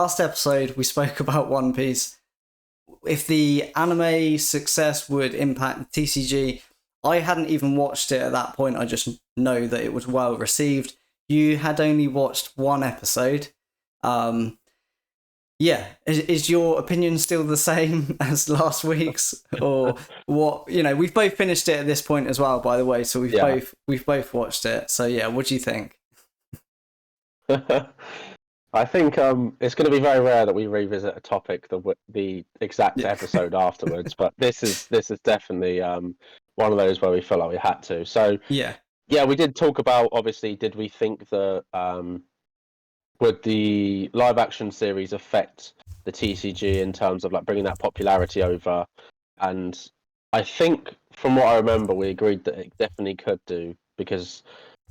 last episode we spoke about One Piece. If the anime success would impact TCG, I hadn't even watched it at that point. I just know that it was well received. You had only watched one episode. Um, yeah, is your opinion still the same as last week's, or what? You know, we've both finished it at this point as well, by the way. So Yeah. we've both watched it. So yeah, what do you think? I think it's going to be very rare that we revisit a topic the exact Yeah, episode afterwards, but this is definitely one of those where we felt like we had to. So yeah, yeah, we did talk about, obviously, did we think that would the live action series affect the TCG in terms of like bringing that popularity over? And I think from what I remember, we agreed that it definitely could do, because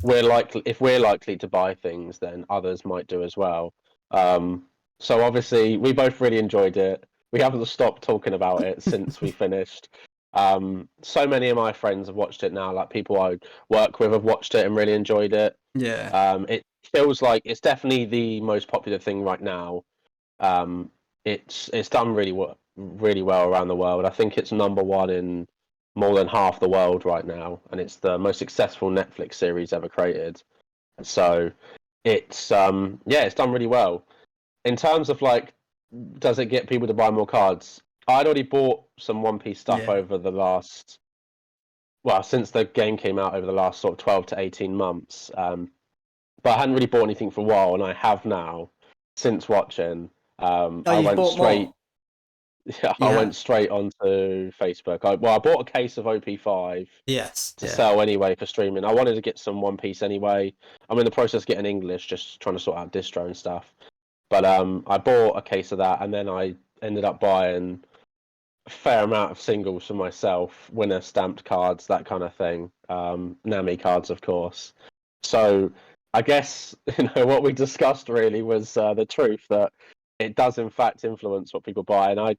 if we're likely to buy things, then others might do as well. So obviously we both really enjoyed it. We haven't stopped talking about it since we finished. So many of my friends have watched it now, like people I work with have watched it and really enjoyed it. yeah, It feels like it's definitely the most popular thing right now. It's done really well around the world. I think it's number one in more than half the world right now, and it's the most successful Netflix series ever created. So it's done really well. In terms of like, does it get people to buy more cards? I'd already bought some One Piece stuff yeah. over the last, well, since the game came out, over the last sort of 12 to 18 months. But I hadn't really bought anything for a while, and I have now since watching. Oh, I you've went bought straight. more. Yeah, I Yeah. went straight onto Facebook. I bought a case of OP5 Yes. to Yeah. sell anyway for streaming. I wanted to get some One Piece anyway. I'm in the process of getting English, just trying to sort out distro and stuff. But I bought a case of that, and then I ended up buying a fair amount of singles for myself, winner stamped cards, that kind of thing. Nami cards, of course. So I guess what we discussed really was the truth that it does in fact influence what people buy, and I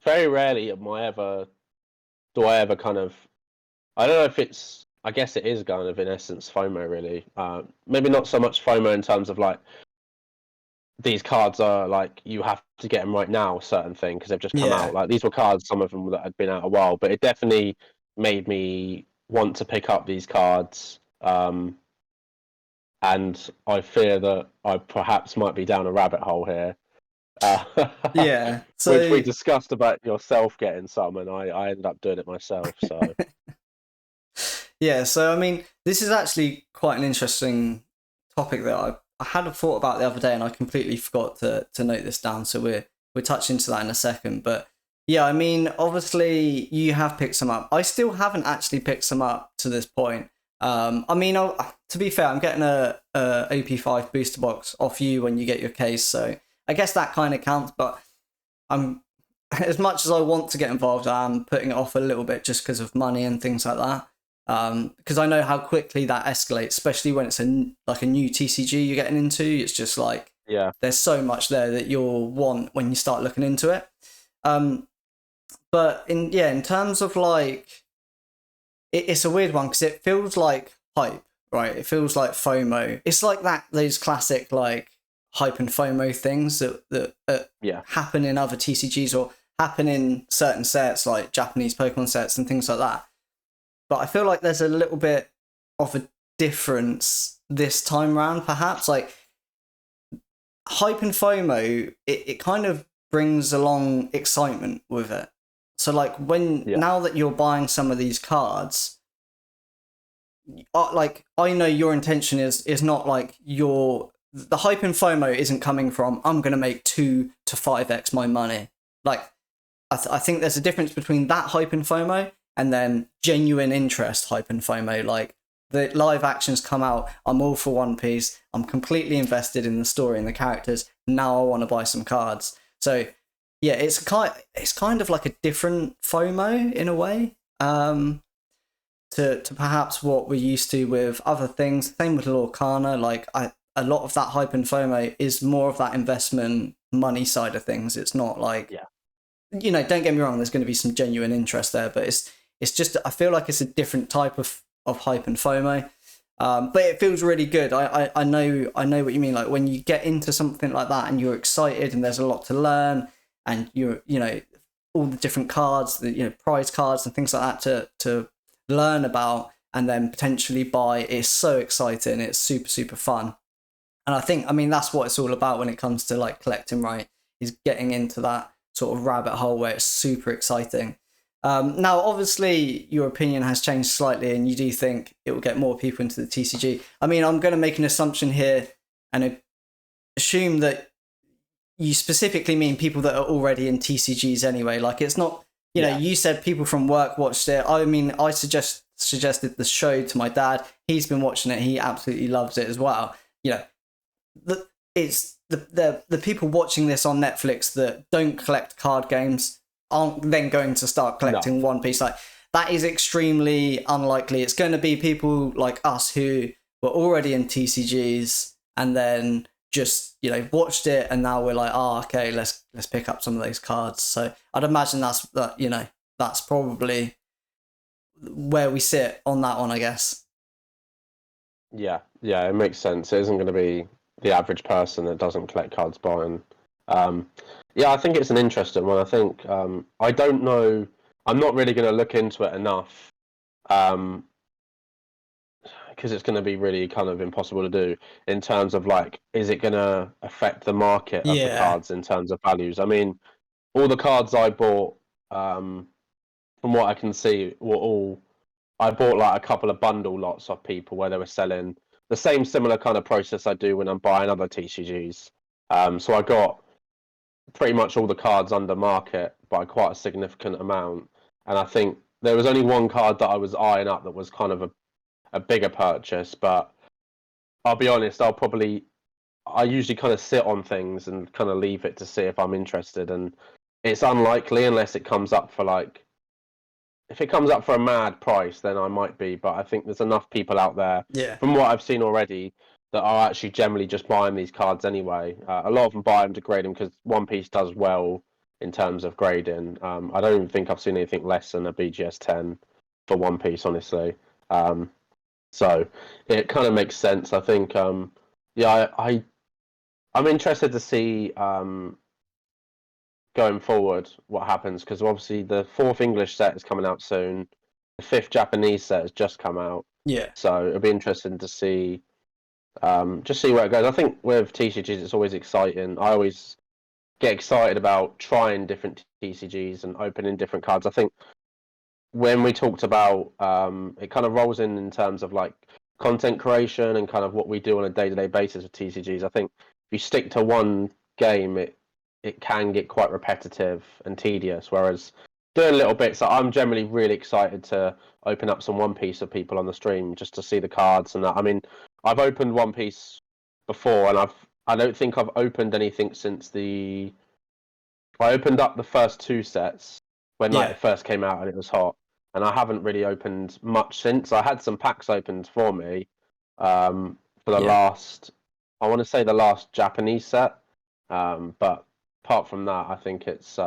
very rarely am I ever do I ever kind of, I don't know if it's, I guess it is kind of in essence FOMO really. Maybe not so much FOMO in terms of like these cards are like you have to get them right now, certain thing, because they've just come Yeah. out. Like these were cards, some of them that had been out a while, but it definitely made me want to pick up these cards. And I fear that I perhaps might be down a rabbit hole here. Yeah. Which we So discussed about yourself getting some, and I ended up doing it myself. So yeah. So I mean, this is actually quite an interesting topic that I had a thought about the other day, and I completely forgot to note this down. So we're touching to that in a second, but. Yeah, I mean, obviously you have picked some up. I still haven't actually picked some up to this point. I mean, to be fair, I'm getting a OP5 booster box off you when you get your case, so I guess that kind of counts. But I'm as much as I want to get involved, I'm putting it off a little bit just because of money and things like that. Because I know how quickly that escalates, especially when it's like a new TCG you're getting into. It's just like yeah, there's so much there that you'll want when you start looking into it. But in terms of like, it's a weird one because it feels like hype, right? It feels like FOMO. It's like those classic like hype and FOMO things that yeah, happen in other TCGs or happen in certain sets like Japanese Pokemon sets and things like that. But I feel like there's a little bit of a difference this time round, perhaps. Like hype and FOMO, it kind of brings along excitement with it. So like yeah, now that you're buying some of these cards, like I know your intention is not like the hype and FOMO isn't coming from I'm gonna make 2 to 5x my money. Like I think there's a difference between that hype and FOMO and then genuine interest hype and FOMO. Like the live actions come out, I'm all for One Piece. I'm completely invested in the story and the characters. Now I want to buy some cards. So yeah, it's kind of like a different FOMO in a way. To perhaps what we're used to with other things. Same with Lorcana. Like a lot of that hype and FOMO is more of that investment money side of things. It's not like, yeah. don't get me wrong. There's going to be some genuine interest there, but it's just I feel like it's a different type of hype and FOMO. But it feels really good. I know what you mean. Like when you get into something like that and you're excited and there's a lot to learn and you're all the different cards, the prize cards and things like that to learn about and then potentially buy. It's so exciting. It's super super fun. And I mean that's what it's all about when it comes to like collecting, right? Is getting into that sort of rabbit hole where it's super exciting. Now, obviously, your opinion has changed slightly, and you do think it will get more people into the TCG. I mean, I'm going to make an assumption here and assume that you specifically mean people that are already in TCGs anyway. Like, it's not, Yeah. you said people from work watched it. I mean, I suggested the show to my dad. He's been watching it. He absolutely loves it as well. It's the people watching this on Netflix that don't collect card games aren't then going to start collecting One Piece. Like that is extremely unlikely. It's going to be people like us who were already in TCGs and then just watched it and now we're like, oh, okay, let's pick up some of those cards. So I'd imagine that's probably where we sit on that one, I guess. Yeah, it makes sense. It isn't going to be the average person that doesn't collect cards buying. Yeah, I think it's an interesting one. I think I don't know. I'm not really going to look into it enough because it's going to be really kind of impossible to do in terms of like, is it going to affect the market of the Yeah. cards in terms of values? I mean, all the cards I bought, from what I can see, were all I bought like a couple of bundle lots of people where they were selling the same similar kind of process I do when I'm buying other TCGs. So I got pretty much all the cards under market by quite a significant amount. And I think there was only one card that I was eyeing up that was kind of a bigger purchase. But I'll be honest, I usually kind of sit on things and kind of leave it to see if I'm interested. And it's unlikely unless it comes up for like, if it comes up for a mad price, then I might be. But I think there's enough people out there, Yeah. from what I've seen already, that are actually generally just buying these cards anyway. A lot of them buy them to grade them because One Piece does well in terms of grading. I don't even think I've seen anything less than a BGS 10 for One Piece, honestly. So it kind of makes sense. I think, yeah, I'm interested to see going forward what happens because obviously the fourth English set is coming out soon. The fifth Japanese set has just come out, Yeah. so it'll be interesting to see, just see where it goes. I think with TCGs, it's always exciting. I always get excited about trying different TCGs and opening different cards. I think when we talked about it kind of rolls in terms of like content creation and kind of what we do on a day-to-day basis with TCGs. I think if you stick to one game, it can get quite repetitive and tedious. Whereas doing little bits, I'm generally really excited to open up some One Piece of people on the stream just to see the cards and that. I mean, I've opened One Piece before, and I don't think I've opened anything since I opened up the first two sets when like Yeah. it first came out and it was hot, and I haven't really opened much since. I had some packs opened for me for the Yeah. last, I want to say the last Japanese set, but apart from that, I think it's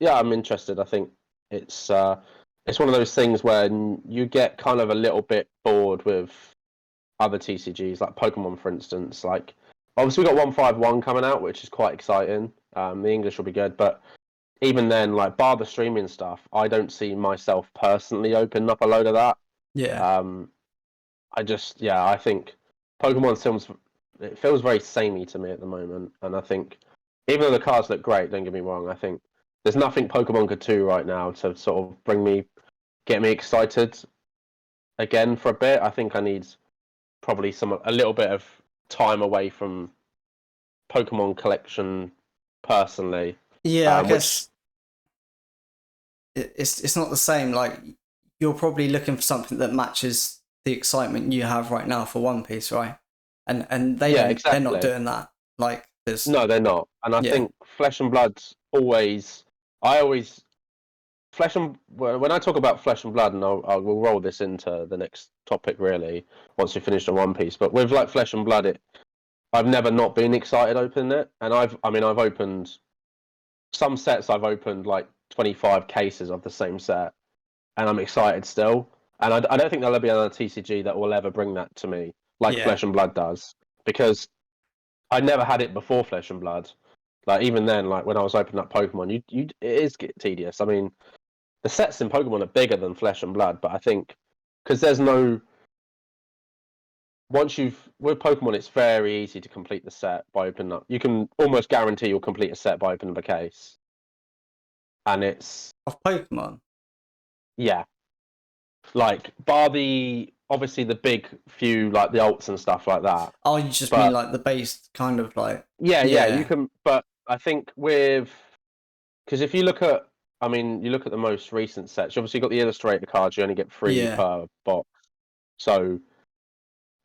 yeah, I'm interested. I think it's one of those things where you get kind of a little bit bored with other TCGs, like Pokemon, for instance. Like, obviously, we got 151 coming out, which is quite exciting. The English will be good, but even then, like, bar the streaming stuff, I don't see myself personally opening up a load of that. Yeah. Um, yeah, I think Pokemon it feels very samey to me at the moment, and I think even though the cards look great, don't get me wrong, I think there's nothing Pokemon could do right now to sort of get me excited again for a bit. I think I need probably a little bit of time away from Pokemon collection personally, Yeah, I which guess it's not the same. Like you're probably looking for something that matches the excitement you have right now for One Piece, right? And yeah, they're not exactly. doing that. Like there's No, they're not, and I yeah. think Flesh and Blood's always. I always when I talk about Flesh and Blood, and we'll roll this into the next topic really once we finish the One Piece. But with like Flesh and Blood, I've never not been excited opening it, and I've opened some sets. I've opened like 25 cases of the same set, and I'm excited still. And I don't think there'll be another TCG that will ever bring that to me like Yeah. Flesh and Blood does, because I never had it before Flesh and Blood. Like even then, like when I was opening up Pokemon, it is get tedious. I mean, the sets in Pokemon are bigger than Flesh and Blood, but I think because there's no once you've with Pokemon, it's very easy to complete the set by opening up. You can almost guarantee you'll complete a set by opening the case, and it's Of Pokemon. yeah, like bar the obviously the big few like the alts and stuff like that. Oh, you just mean But like the base kind of like. yeah, you Yeah. can. But I think with because if you look at, I mean, you look at the most recent sets. You obviously got the illustrator cards. You only get 3 Yeah. per box, so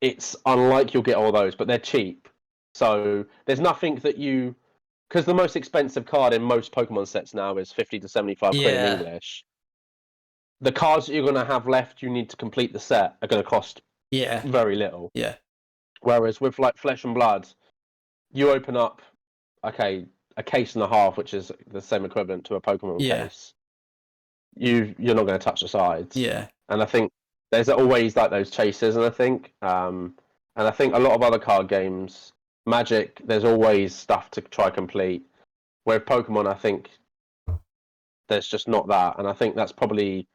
it's unlike you'll get all those, but they're cheap. So there's nothing that you because the most expensive card in most Pokemon sets now is 50 to 75 quid in Yeah. English. The cards that you're going to have left, you need to complete the set, are going to cost Yeah. very little. Yeah. Whereas with like Flesh and Blood, you open up, okay, a case and a half, which is the same equivalent to a Pokemon Yeah. case. You're not going to touch the sides. Yeah. And I think there's always like those chases, and I think a lot of other card games, Magic, there's always stuff to try complete. Where Pokemon, I think there's just not that, and I think that's probably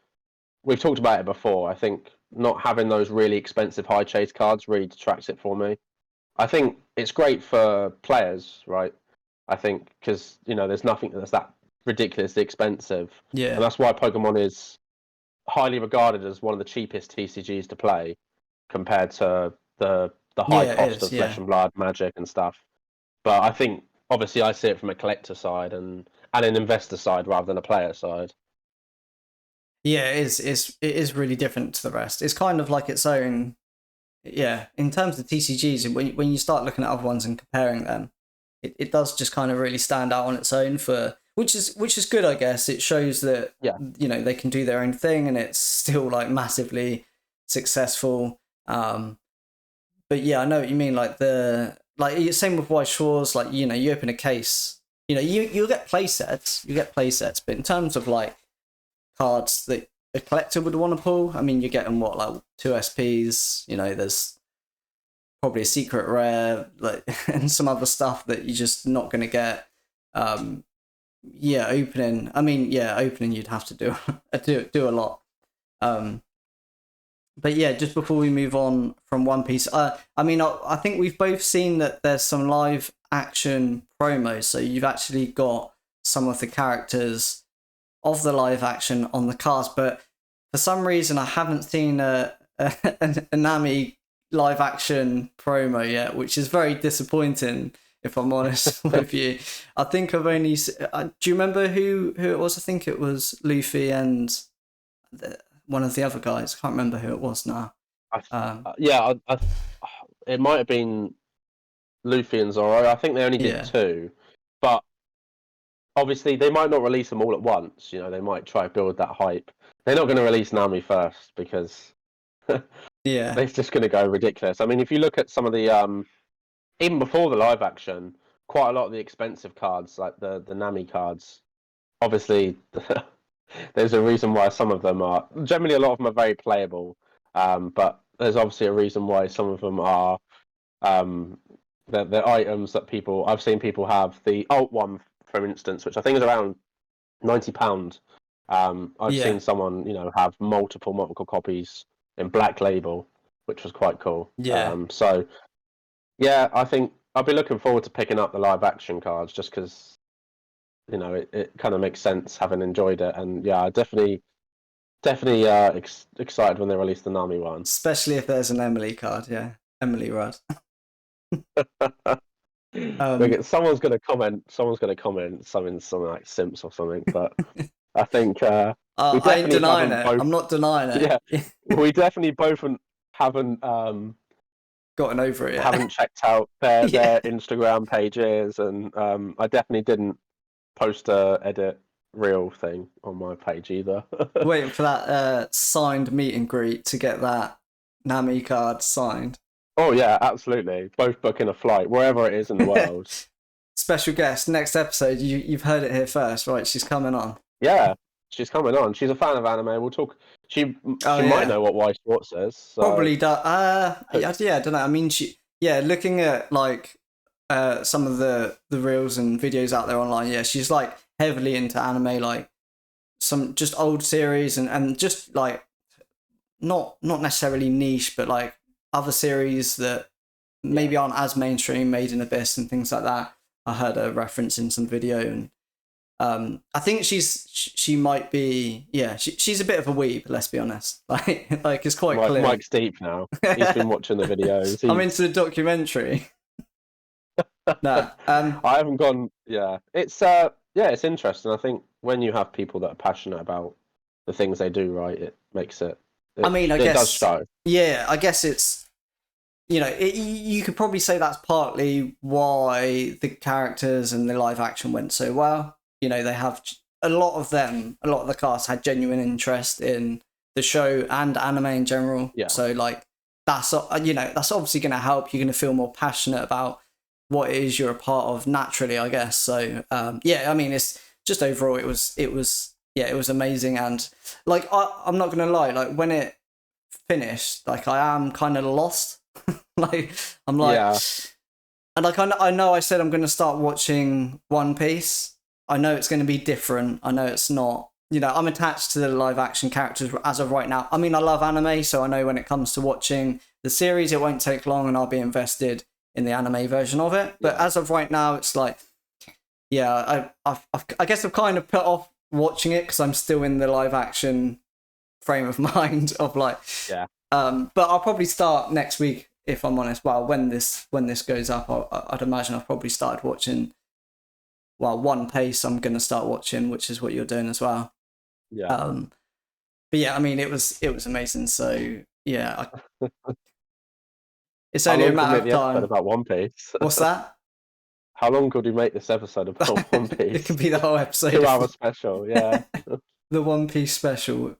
we've talked about it before. I think not having those really expensive high chase cards really detracts it for me. I think it's great for players, right? I think because there's nothing that's that ridiculously expensive, Yeah. and that's why Pokemon is highly regarded as one of the cheapest TCGs to play compared to the high Yeah. It cost is. of Flesh Yeah. and Blood, Magic, and stuff. But I think obviously I see it from a collector side and an investor side rather than a player side. Yeah. It is really different to the rest. It's kind of like its own. Yeah. In terms of TCGs, when you start looking at other ones and comparing them, it does just kind of really stand out on its own for which is good, I guess. It shows that Yeah, they can do their own thing and it's still like massively successful. But yeah, I know what you mean. Like same with White Shores. Like you open a case. You'll get play sets. You get play sets, but in terms of like cards that a collector would want to pull, I mean, you're getting what like 2 SPs. There's probably a secret rare, like and some other stuff that you're just not gonna get. Yeah, opening. I mean, yeah, opening. You'd have to do do a lot. Um, but yeah, just before we move on from One Piece, I mean, I think we've both seen that there's some live action promos. So you've actually got some of the characters of the live action on the cast, but for some reason I haven't seen a Nami live action promo yet, which is very disappointing. If I'm honest with you, I think I've only. Do you remember who it was? I think it was Luffy and one of the other guys. I can't remember who it was now. yeah, it might have been Luffy and Zoro. I think they only did Yeah. 2, but obviously they might not release them all at once. They might try to build that hype. They're not going to release Nami first because Yeah. they're just going to go ridiculous. I mean, if you look at some of the even before the live action, quite a lot of the expensive cards, like the Nami cards, obviously there's a reason why some of them are. Generally, a lot of them are very playable, but there's obviously a reason why some of them are. The items that I've seen people have the alt one, for instance, which I think is around £90. I've Yeah. seen someone have multiple copies in Black Label, which was quite cool. Yeah. So yeah, I think I'll be looking forward to picking up the live action cards just because it kind of makes sense having enjoyed it, and yeah, I definitely excited when they released the Nami one. Especially if there's an Emily card. Yeah, Emily Rudd. Someone's going to comment. Something like Simps or something. But I think we I ain't definitely denying haven't it. both. I'm not denying it. Yeah, we definitely both haven't Gotten over it yet. haven't checked out their Yeah. Instagram pages, and I definitely didn't post a edit reel thing on my page either. Waiting for that signed meet and greet to get that Nami card signed. Oh yeah, absolutely. Both booking a flight wherever it is in the world. Special guest next episode. You've heard it here first, right? She's coming on. Yeah, She's coming on. She's a fan of anime. We'll talk. She Oh she might yeah, know what Y Sports is. So probably does. Yeah, I don't know. I mean, looking at like some of the reels and videos out there online, yeah, she's like heavily into anime, like some just old series and just like not necessarily niche, but like other series that maybe aren't as mainstream, Made in Abyss and things like that. I heard a reference in some video, and I think she might be, yeah, she's a bit of a weeb. Let's be honest, like it's quite clear. Mike's deep now. He's been watching the videos. I'm into the documentary. No, I haven't gone. Yeah, it's interesting. I think when you have people that are passionate about the things they do, right, it makes it. I mean, I it does guess, show. yeah, I guess it's, you could probably say that's partly why the characters and the live action went so well. They have a lot of the cast had genuine interest in the show and anime in general. Yeah. So like that's that's obviously going to help. You're going to feel more passionate about what it is you're a part of naturally, I guess. So yeah, I mean, it's just overall it was amazing, and like I'm not going to lie, like when it finished, like I am kind of lost. Like I'm like, Yeah. and like I know I said I'm going to start watching One Piece. I know it's going to be different. I know it's not. I'm attached to the live action characters as of right now. I mean, I love anime, so I know when it comes to watching the series, it won't take long, and I'll be invested in the anime version of it. But as of right now, it's like, yeah, I guess I've kind of put off watching it because I'm still in the live action frame of mind of like, Yeah. But I'll probably start next week if I'm honest. Well, when this goes up, I'd imagine I've probably started watching. Well, One Piece I'm going to start watching, which is what you're doing as well. Yeah. But yeah, I mean, it was amazing. So yeah, it's How only a long could we matter make of the episode time. about One Piece? What's that? How long could we make this episode about One Piece? It could be the whole episode. 2 hour special. Yeah. The One Piece special.